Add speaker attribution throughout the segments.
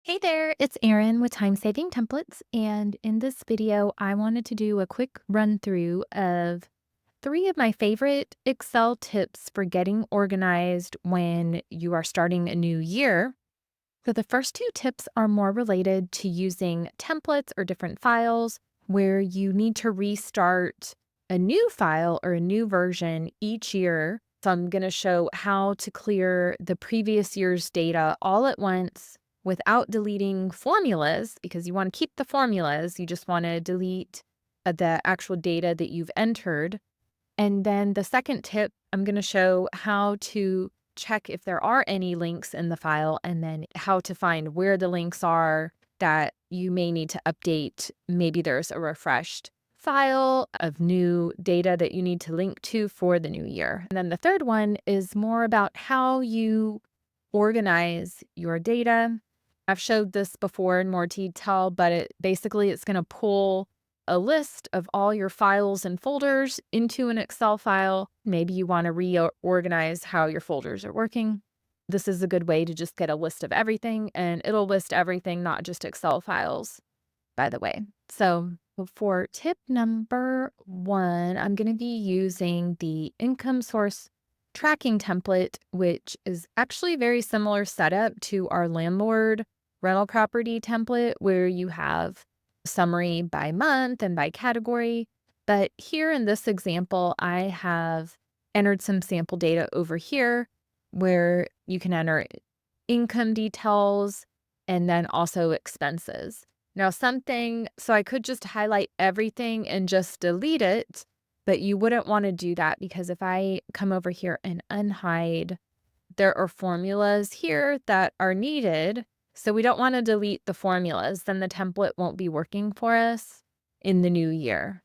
Speaker 1: Hey there, it's Erin with Time Saving Templates, and in this video, I wanted to do a quick run through of three of my favorite Excel tips for getting organized when you are starting a new year. So, the first two tips are more related to using templates or different files where you need to restart a new file or a new version each year. So, I'm going to show how to clear the previous year's data all at once without deleting formulas because you want to keep the formulas. You just want to delete the actual data that you've entered. And then the second tip, I'm going to show how to check if there are any links in the file and then how to find where the links are that you may need to update. Maybe there's a refreshed file of new data that you need to link to for the new year. And then the third one is more about how you organize your data. I've showed this before in more detail, but it's going to pull a list of all your files and folders into an Excel file. Maybe you want to reorganize how your folders are working. This is a good way to just get a list of everything, and it'll list everything, not just Excel files, by the way. So for tip number one, I'm going to be using the income source tracking template, which is actually very similar setup to our landlord rental property template where you have summary by month and by category. But here in this example, I have entered some sample data over here where you can enter income details and then also expenses. Now so I could just highlight everything and just delete it, but you wouldn't want to do that because if I come over here and unhide, there are formulas here that are needed. So we don't want to delete the formulas, then the template won't be working for us in the new year.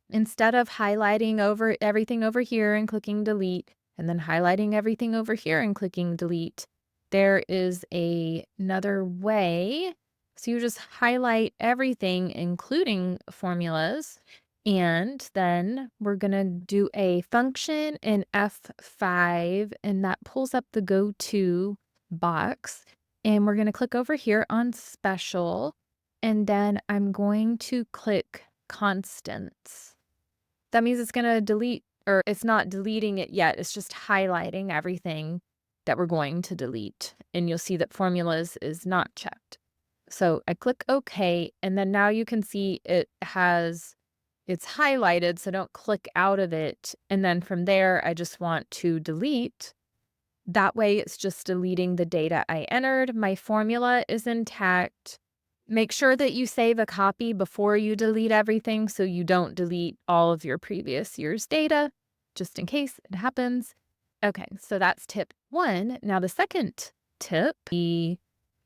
Speaker 1: Instead of highlighting over everything over here and clicking delete, and then highlighting everything over here and clicking delete, there is another way. So you just highlight everything, including formulas, and then we're going to do a function in F5, and that pulls up the go-to box. And we're going to click over here on special, and then I'm going to click constants. That means it's going to delete, or it's not deleting it yet. It's just highlighting everything that we're going to delete. And you'll see that formulas is not checked. So I click OK, and then now you can see it's highlighted, so don't click out of it. And then from there, I just want to delete. That way, it's just deleting the data I entered. My formula is intact. Make sure that you save a copy before you delete everything so you don't delete all of your previous year's data, just in case it happens. Okay, so that's tip one. Now, the second tip, the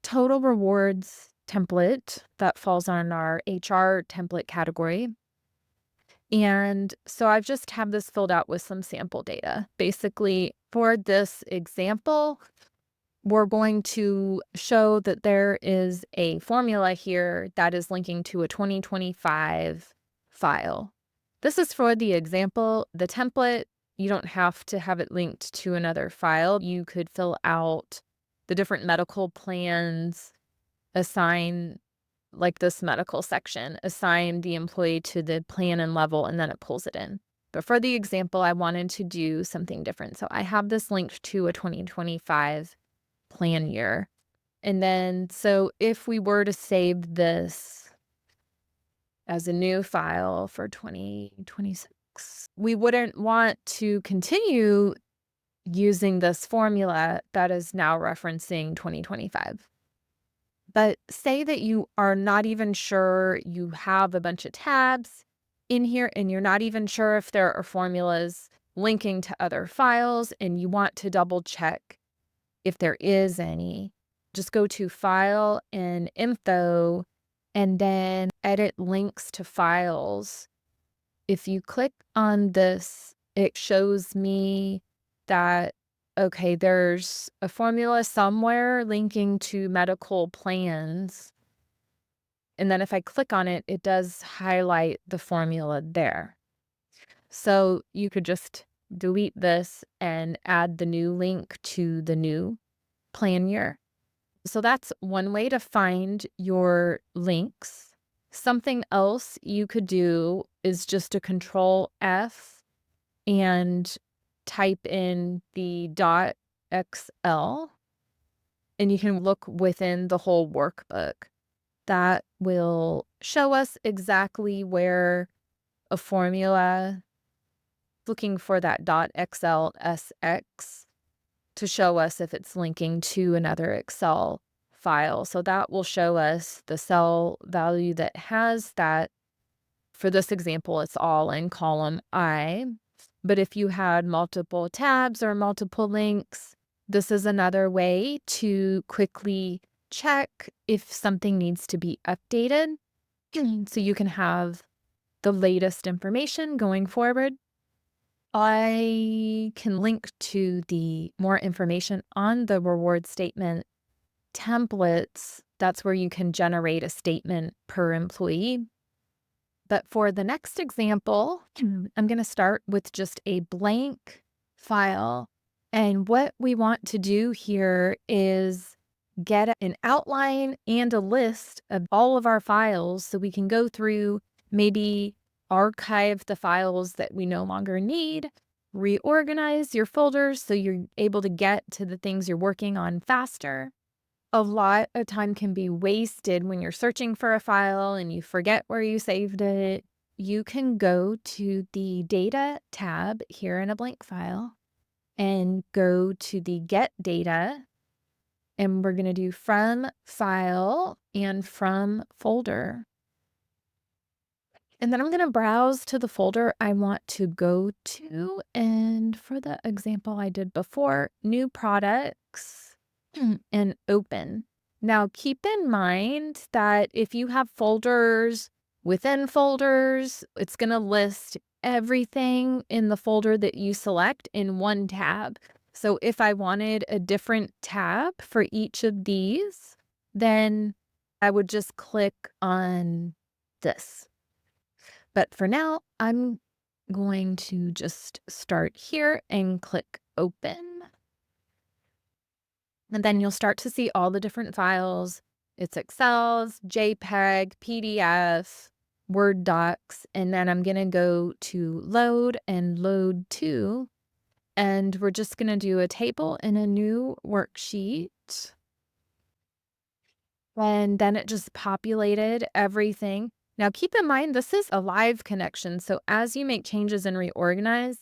Speaker 1: total rewards template that falls on our HR template category. And so I've just have this filled out with some sample data. Basically, for this example, we're going to show that there is a formula here that is linking to a 2025 file. This is for the example. The template, you don't have to have it linked to another file. You could fill out the different medical plans, assign like this medical section, assign the employee to the plan and level, and then it pulls it in. But for the example, I wanted to do something different. So I have this linked to a 2025 plan year. And then, so if we were to save this as a new file for 2026, we wouldn't want to continue using this formula that is now referencing 2025. But say that you are not even sure, you have a bunch of tabs in here and you're not even sure if there are formulas linking to other files and you want to double check if there is any. Just go to File and Info and then Edit Links to Files. If you click on this, it shows me that okay, there's a formula somewhere linking to medical plans. And then if I click on it, it does highlight the formula there. So you could just delete this and add the new link to the new plan year. So that's one way to find your links. Something else you could do is just a control F and type in the .xl, and you can look within the whole workbook. That will show us exactly where a formula, looking for that .xlsx to show us if it's linking to another Excel file. So that will show us the cell value that has that. For this example, it's all in column I. But if you had multiple tabs or multiple links, this is another way to quickly check if something needs to be updated. So you can have the latest information going forward. I can link to the more information on the reward statement templates. That's where you can generate a statement per employee. But for the next example, I'm going to start with just a blank file. And what we want to do here is get an outline and a list of all of our files so we can go through, maybe archive the files that we no longer need, reorganize your folders so you're able to get to the things you're working on faster. A lot of time can be wasted when you're searching for a file and you forget where you saved it. You can go to the Data tab here in a blank file and go to the Get Data, and we're going to do From File and From Folder. And then I'm going to browse to the folder I want to go to. And for the example I did before, New Products and Open. Now, keep in mind that if you have folders within folders, it's going to list everything in the folder that you select in one tab. So if I wanted a different tab for each of these, then I would just click on this. But for now, I'm going to just start here and click Open. And then you'll start to see all the different files. It's Excel's, JPEG, PDF, Word docs, and then I'm going to go to Load and Load To, and we're just going to do a table in a new worksheet. And then it just populated everything. Now keep in mind, this is a live connection, so as you make changes and reorganize,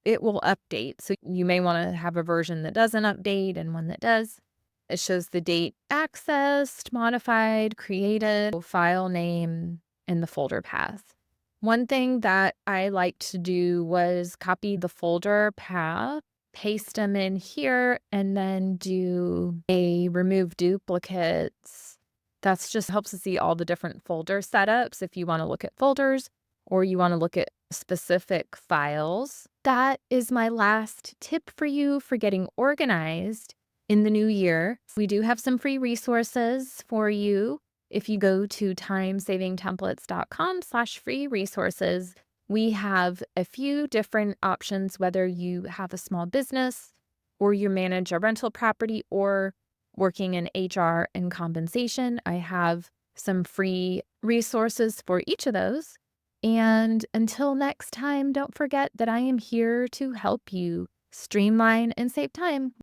Speaker 1: it will update. So you may want to have a version that doesn't update and one that does. It shows the date accessed, modified, created, file name, and the folder path. One thing that I liked to do was copy the folder path, paste them in here, and then do a remove duplicates. That's just helps to see all the different folder setups if you want to look at folders or you want to look at specific files. That is my last tip for you for getting organized in the new year. We do have some free resources for you. If you go to timesavingtemplates.com/free resources, we have a few different options, whether you have a small business or you manage a rental property or working in HR and compensation. I have some free resources for each of those. And until next time, don't forget that I am here to help you streamline and save time.